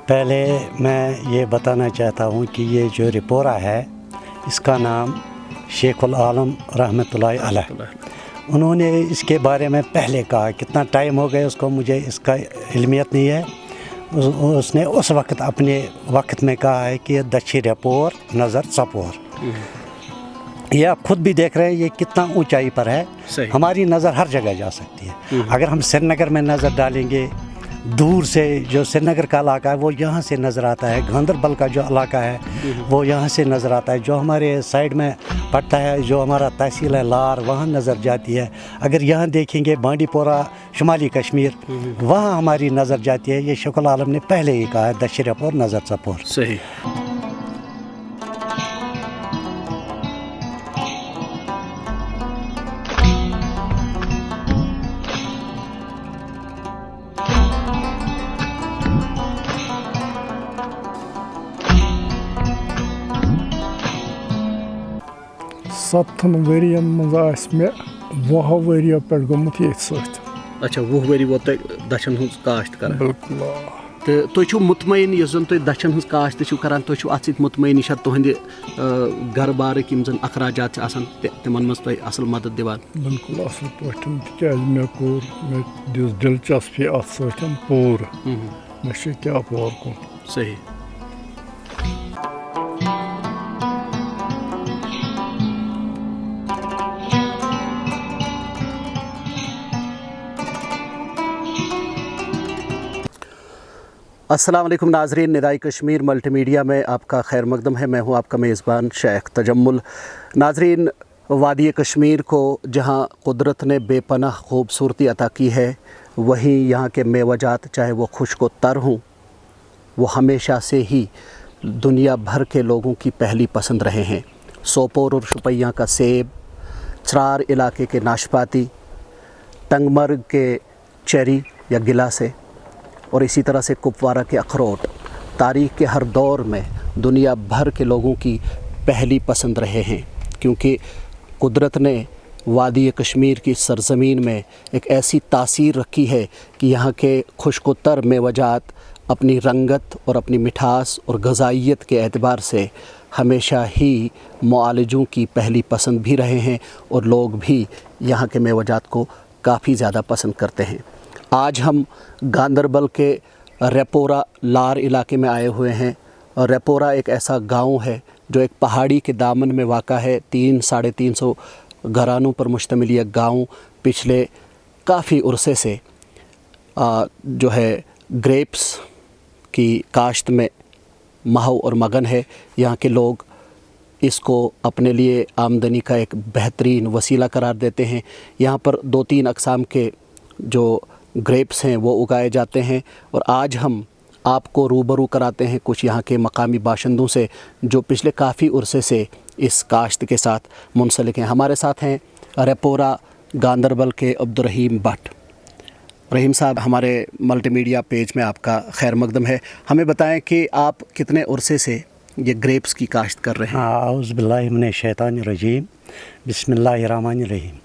پہلے میں یہ بتانا چاہتا ہوں کہ یہ جو رپورہ ہے اس کا نام شیخ العالم رحمۃ اللہ علیہ، انہوں نے اس کے بارے میں پہلے کہا، کتنا ٹائم ہو گیا اس کو، مجھے اس کا علمیت نہیں ہے، اس نے اس وقت اپنے وقت میں کہا ہے کہ دچھی رپور نظر ژپور۔ یہ آپ خود بھی دیکھ رہے ہیں یہ کتنا اونچائی پر ہے، ہماری نظر ہر جگہ جا سکتی ہے۔ اگر ہم سری نگر میں نظر ڈالیں گے، دور سے جو سری نگر کا علاقہ ہے وہ یہاں سے نظر آتا ہے، گاندربل کا جو علاقہ ہے وہ یہاں سے نظر آتا ہے، جو ہمارے سائڈ میں پڑتا ہے جو ہمارا تحصیل ہے لار وہاں نظر جاتی ہے۔ اگر یہاں دیکھیں گے بانڈی پورہ شمالی کشمیر وہاں ہماری نظر جاتی ہے۔ یہ شیخ العالم نے پہلے ہی کہا ہے دچھی رپور نظر ژپور۔ صحیح۔ ستن ورین مز میں 20 ؤریو پہ گومت یہ ست۔ اچھا 20 ؤری ووت دچھن ہز کاشت کران۔ بالکل۔ تو تھی چھو مطمئن اس زن تھی دچھن ہز کاشت چھو کران، تھی چھو ات سۭتۍ مطمئن یہ تہند گھر بارک یم زن اخراجات آسان تمن مز تھی اصل مدد دیوان؟ بالکل اصل پٲٹھۍ، تِکیٛازِ مےٚ دِژ دلچسپی اتھ سۭتۍ پوٗرٕ، مےٚ چھُ کیٛاہ پور کُن۔ صحیح۔ السلام علیکم ناظرین، ندائے کشمیر ملٹی میڈیا میں آپ کا خیر مقدم ہے۔ میں ہوں آپ کا میزبان شیخ تجمل۔ ناظرین، وادی کشمیر کو جہاں قدرت نے بے پناہ خوبصورتی عطا کی ہے، وہیں یہاں کے میوہ جات چاہے وہ خشک و تر ہوں، وہ ہمیشہ سے ہی دنیا بھر کے لوگوں کی پہلی پسند رہے ہیں۔ سوپور اور شوپیاں کا سیب، چرار علاقے کے ناشپاتی، ٹنگ مرگ کے چیری یا گلاسے، اور اسی طرح سے کپوارہ کے اخروٹ تاریخ کے ہر دور میں دنیا بھر کے لوگوں کی پہلی پسند رہے ہیں، کیونکہ قدرت نے وادی کشمیر کی سرزمین میں ایک ایسی تاثیر رکھی ہے کہ یہاں کے خشک و تر میوہ جات اپنی رنگت اور اپنی مٹھاس اور غذائیت کے اعتبار سے ہمیشہ ہی معالجوں کی پہلی پسند بھی رہے ہیں، اور لوگ بھی یہاں کے میوہ جات کو کافی زیادہ پسند کرتے ہیں۔ آج ہم گاندربل کے ریپورہ لار علاقے میں آئے ہوئے ہیں، اور ریپورہ ایک ایسا گاؤں ہے جو ایک پہاڑی کے دامن میں واقع ہے۔ 300-350 گھرانوں پر مشتمل یہ گاؤں پچھلے کافی عرصے سے جو ہے گریپس کی کاشت میں محو اور مگن ہے۔ یہاں کے لوگ اس کو اپنے لیے آمدنی کا ایک بہترین وسیلہ قرار دیتے ہیں۔ یہاں پر 2-3 اقسام کے جو گریپس ہیں وہ اگائے جاتے ہیں، اور آج ہم آپ کو روبرو کراتے ہیں کچھ یہاں کے مقامی باشندوں سے جو پچھلے کافی عرصے سے اس کاشت کے ساتھ منسلک ہیں۔ ہمارے ساتھ ہیں ریپورہ گاندربل کے عبدالرحیم بٹ۔ رحیم صاحب، ہمارے ملٹی میڈیا پیج میں آپ کا خیر مقدم ہے۔ ہمیں بتائیں کہ آپ کتنے عرصے سے یہ گریپس کی کاشت کر رہے ہیں؟ اعوذ باللہ من الشیطان الرجیم، بسم اللہ الرحمن الرحیم۔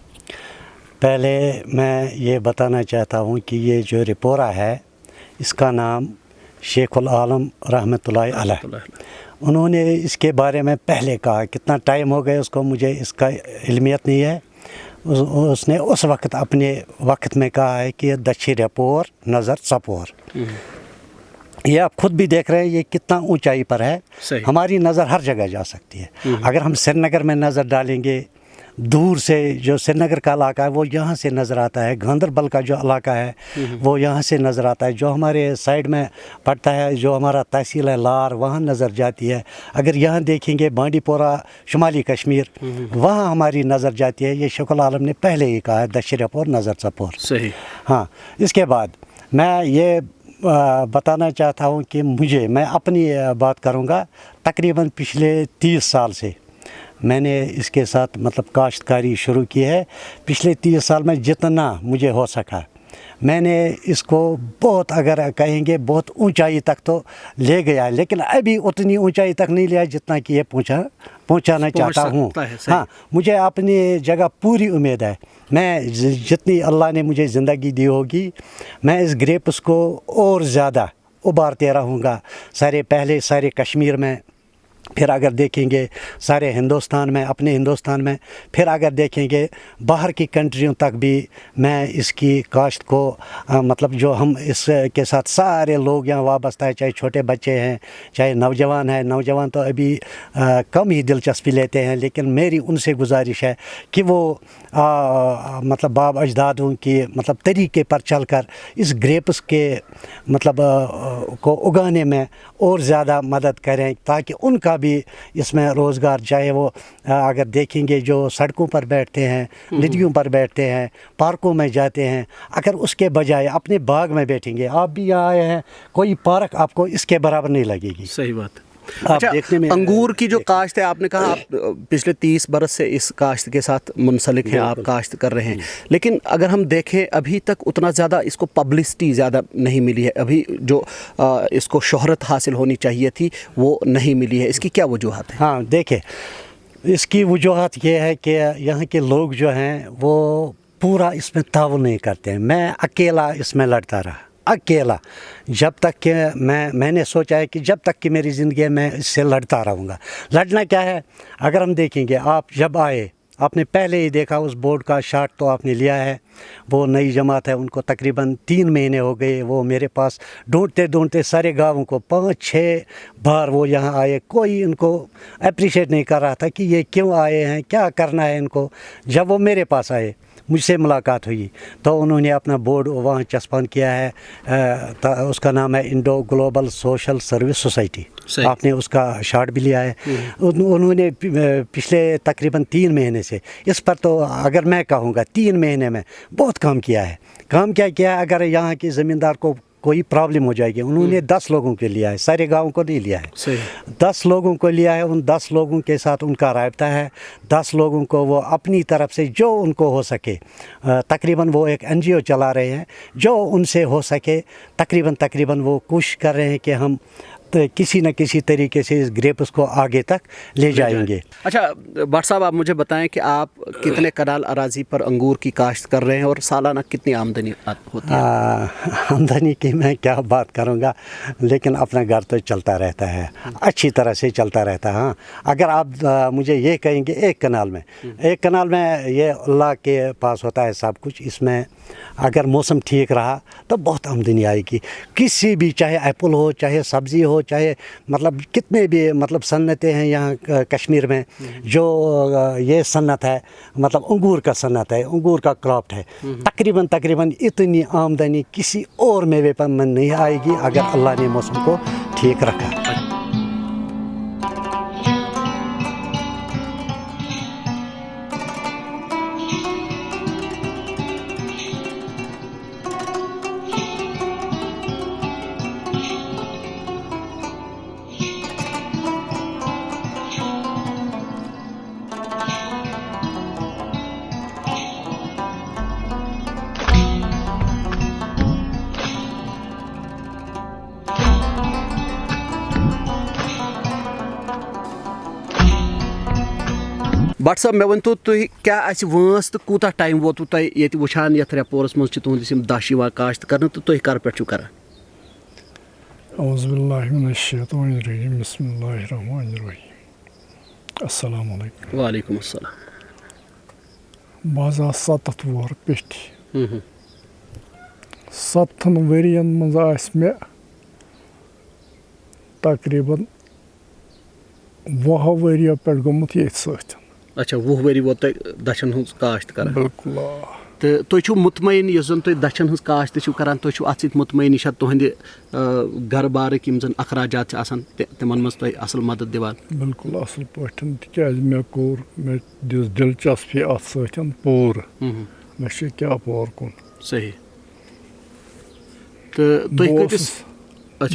پہلے میں یہ بتانا چاہتا ہوں کہ یہ جو رپورہ ہے اس کا نام شیخ العالم رحمۃ اللہ علیہ، انہوں نے اس کے بارے میں پہلے کہا، کتنا ٹائم ہو گیا اس کو، مجھے اس کا علمیت نہیں ہے، اس نے اس وقت اپنے وقت میں کہا ہے کہ دچھی رپور نظر ژپور۔ یہ آپ خود بھی دیکھ رہے ہیں یہ کتنا اونچائی پر ہے، ہماری نظر ہر جگہ جا سکتی ہے۔ اگر ہم سری نگر میں نظر ڈالیں گے، دور سے جو سری نگر کا علاقہ ہے وہ یہاں سے نظر آتا ہے، گاندربل کا جو علاقہ ہے وہ یہاں سے نظر آتا ہے، جو ہمارے سائڈ میں پڑتا ہے جو ہمارا تحصیل ہے لار وہاں نظر جاتی ہے۔ اگر یہاں دیکھیں گے بانڈی پورہ شمالی کشمیر وہاں ہماری نظر جاتی ہے۔ یہ شیخ العالم نے پہلے ہی کہا ہے دچھی رپور نظر ژپور۔ صحیح۔ ہاں، اس کے بعد میں یہ بتانا چاہتا ہوں کہ میں اپنی بات کروں گا، تقریباً پچھلے 30 سال سے میں نے اس کے ساتھ کاشتکاری شروع کی ہے۔ پچھلے 30 سال میں جتنا مجھے ہو سکا میں نے اس کو بہت، اگر کہیں گے بہت اونچائی تک تو لے گیا، لیکن ابھی اتنی اونچائی تک نہیں لیا جتنا کہ یہ پہنچانا چاہتا ہوں۔ ہاں، مجھے اپنی جگہ پوری امید ہے، میں جتنی اللہ نے مجھے زندگی دی ہوگی میں اس گریپس کو اور उबारते रहूँगा, पहले सारे कश्मीर में, फिर अगर देखेंगे सारे हिंदुस्तान में, अपने हिंदुस्तान में, फिर अगर देखेंगे बाहर की कंट्रियों तक भी मैं इसकी काश्त को मतलब जो हम इसके साथ सारे लोग यहाँ वाबस्ता है, चाहे छोटे बच्चे हैं, चाहे नौजवान हैं। नौजवान तो अभी कम ही दिलचस्पी लेते हैं, लेकिन मेरी उनसे गुजारिश है कि वो मतलब बाब अजदादों की मतलब तरीके पर चलकर इस ग्रेप्स के मतलब को उगाने में और ज़्यादा मदद करें, ताकि उनका भी इसमें रोज़गार, चाहे वो अगर देखेंगे जो सड़कों पर बैठते हैं, नदियों पर बैठते हैं, पार्कों में जाते हैं, अगर उसके बजाय अपने बाग में बैठेंगे, आप भी यहाँ आए हैं, कोई पार्क आपको इसके बराबर नहीं लगेगी। सही बात। अच्छा, देखने में अंगूर की जो काश्त है, आपने कहा आप पिछले 30 बरस से इस काश्त के साथ मुंसलिक हैं, आप काश्त कर रहे हैं, लेकिन अगर हम देखें अभी तक उतना ज़्यादा इसको पब्लिसिटी ज़्यादा नहीं मिली है, अभी जो इसको शोहरत हासिल होनी चाहिए थी वो नहीं मिली है, इसकी क्या वजूहत है? हाँ, देखें, इसकी वजूहत ये है कि यहाँ के लोग जो हैं वो पूरा इसमें ताउन नहीं करते हैं। मैं अकेला इसमें लड़ता रहा, अकेला, जब तक कि मैंने सोचा है कि जब तक कि मेरी ज़िंदगी में इससे लड़ता रहूँगा। लड़ना क्या है, अगर हम देखेंगे, आप जब आए आपने पहले ही देखा उस बोर्ड का शॉट तो आपने लिया है, वो नई जमात है, उनको तकरीबन 3 महीने हो गए, वो मेरे पास ढूंढते ढूंढते सारे गाँवों को 5-6 बार वो यहाँ आए, कोई इनको अप्रिशिएट नहीं कर रहा था कि ये क्यों आए हैं, क्या करना है इनको। जब वो मेरे पास आए, मुझसे मुलाकात हुई, तो उन्होंने अपना बोर्ड वहाँ चस्पान किया है, उसका नाम है Indo global social service society, आपने उसका शार्ट भी लिया है। उन्होंने पिछले तकरीबन 3 महीने से इस पर, तो अगर मैं कहूँगा 3 महीने में बहुत काम किया है। काम क्या किया है, अगर यहाँ के ज़मींदार को कोई प्रॉब्लम हो जाएगी, उन्होंने 10 लोगों के लिया है, सारे गाँव को नहीं लिया है, 10 लोगों को लिया है। उन 10 लोगों के साथ उनका राब्ता है, 10 लोगों को वो अपनी तरफ से जो उनको हो सके, तकरीबन वो एक NGO चला रहे हैं, जो उनसे हो सके तकरीबन वो कोशिश कर रहे हैं कि हम तो किसी न किसी तरीके से इस ग्रेप्स को आगे तक ले जाएंगे। अच्छा भट्ट साहब, आप मुझे बताएं कि आप कितने कनाल अराजी पर अंगूर की काश्त कर रहे हैं और सालाना कितनी आमदनी होती है? आमदनी की मैं क्या बात करूंगा, लेकिन अपना घर तो चलता रहता है, अच्छी तरह से चलता रहता है। हाँ, अगर आप मुझे ये कहेंगे एक कनाल में ये अल्लाह के पास होता है सब कुछ, इसमें अगर मौसम ठीक रहा तो बहुत आमदनी आएगी। किसी भी, चाहे एप्पल हो, चाहे सब्ज़ी हो, चाहे मतलब कितने भी मतलब सन्नतें हैं यहाँ कश्मीर में, जो ये सन्नत है मतलब अंगूर का सन्नत है, अंगूर का क्रॉप है, तकरीबन इतनी आमदनी किसी और मेवे पर नहीं आएगी अगर अल्लाह ने मौसम को ठीक रखा। भट्ट साहब, मैं वन तो क्या वंस तो कूता टाइम वोतु तुम ये वुचान ये रेपोरस मज तुहस दश काश्त कर तो तुम कर पे कर? औज़ुबिल्लाहिमिनश्शैतानिर्रजीम, बिस्मिल्लाहिर्रहमानिर्रहीम, अस्सलामु अलैकुम। वालेकुम अस्सलाम। बस 7 वोर पेठी, 7 वरियन मज मे तकरीबन 20 वरियो पे गोमुत ये सत। अच्छा, 20 वरी वो दशन हज काश्त कर? बिल्कुल। तो तुम मुतमईन यस जन तुम दशन हज काश्त कर, तुम अत मुतमईन यह तुहद घर बारक यम जन अखराजात तिमन मज तुम असल मदद दिवान? बिल्कुल असल पे, तिकाज मे दिस दिलचस्पी अत सतन पूर, मे क्या पौर कुन। सही। तो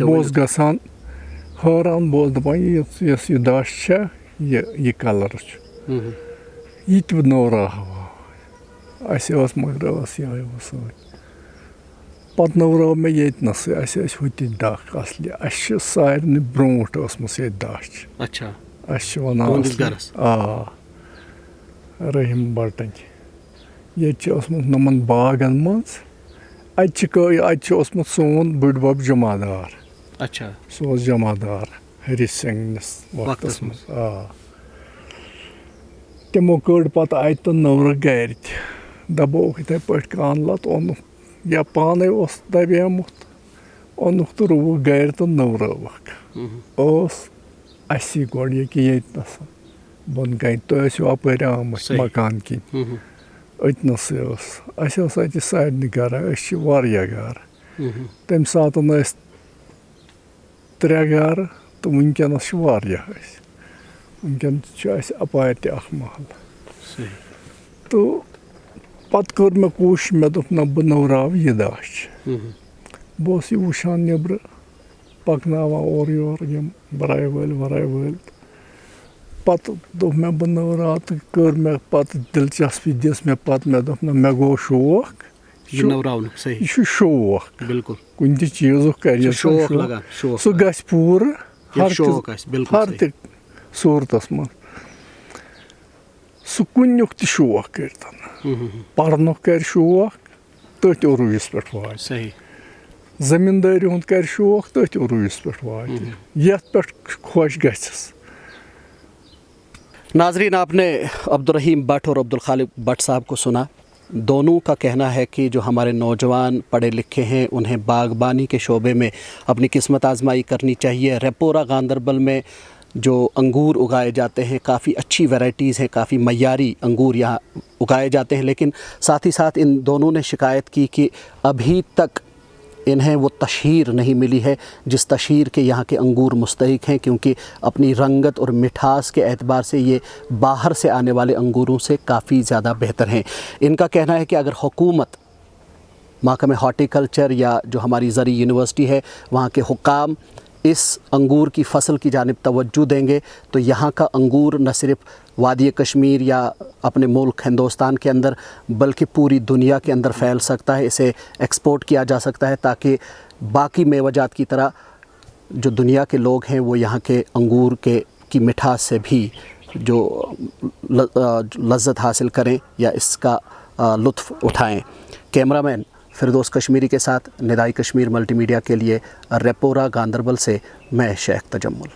बस गसान हैरान, बस दपान यस यह दश यह कलर ये नौरा हवा मगर ये सत पत नौराव मे ये नस हुत दख असली सारे ब्रोट ये दश। अच्छा, वन रहीम बटन ये नमन बागन मज सोन बुड़ बब जमादार अच्छा सो जमादार हरी सिंह वक्तस मज तमो कड़ पत अत नवर गर दबोक इत पे कान लत ओन या पाने दबेमुत ओनुक तो रुक गर तो नवरवक गोड़ यस बन कन तो अपर आम मकान किन अतनस अत सारे गर गर तम सात त्रे गर तो वनकस वनकन अपार महल तो पत कर मे कोशिश मे दोप ना बह नवराव यह दाच बस यह वुचान नबर पकनावान और योर बराए वल पत दोप मे बह नवराव तो कर मे पत दिलचस्पी दिस मे पत मे दोप ना मे गो शौक यह शौक बिल्कुल कुन चीज़ कर सह गस पूर हर त सूरतस मज सह कुनुक त शौक कर पर्नुक कर शौक तथ उरूस पे वात जमींदारी हुंद कर शौक तथ उरूस पे वात यथ पे खुश गस। नाजरीन, आपने अब्दुल रहीम भट्ट और अब्दुल खालिक भट्ट साहब को सुना। दोनों का कहना है कि जो हमारे नौजवान पढ़े लिखे हैं उन्हें बागबानी के शोबे में अपनी किस्मत आजमाई करनी चाहिए। रेपोरा गांदरबल में जो अंगूर उगाए जाते हैं काफ़ी अच्छी वैरायटीज़ हैं, काफ़ी मयारी अंगूर यहाँ उगाए जाते हैं, लेकिन साथ ही साथ इन दोनों ने शिकायत की कि अभी तक इन्हें वो तशहीर नहीं मिली है जिस तशहीर के यहाँ के अंगूर मुस्तहिक हैं, क्योंकि अपनी रंगत और मिठास के एतबार से ये बाहर से आने वाले अंगूरों से काफ़ी ज़्यादा बेहतर हैं। इनका कहना है कि अगर हुकूमत महकमे हॉर्टिकल्चर या जो हमारी ज़री यूनिवर्सिटी है वहाँ के हुकाम इस अंगूर की फ़सल की जानिब तवज्जो देंगे तो यहाँ का अंगूर न सिर्फ वादी कश्मीर या अपने मुल्क हिंदुस्तान के अंदर बल्कि पूरी दुनिया के अंदर फैल सकता है, इसे एक्सपोर्ट किया जा सकता है ताकि बाकी मेवाजात की तरह जो दुनिया के लोग हैं वो यहाँ के अंगूर की मिठास से भी जो लज्जत हासिल करें या इसका लुत्फ़ उठाएं। कैमरामैन फिरदौस कश्मीरी के साथ निदाई कश्मीर मल्टीमीडिया के लिए रेपोरा गांदरबल से मैं शेख तजम्मुल।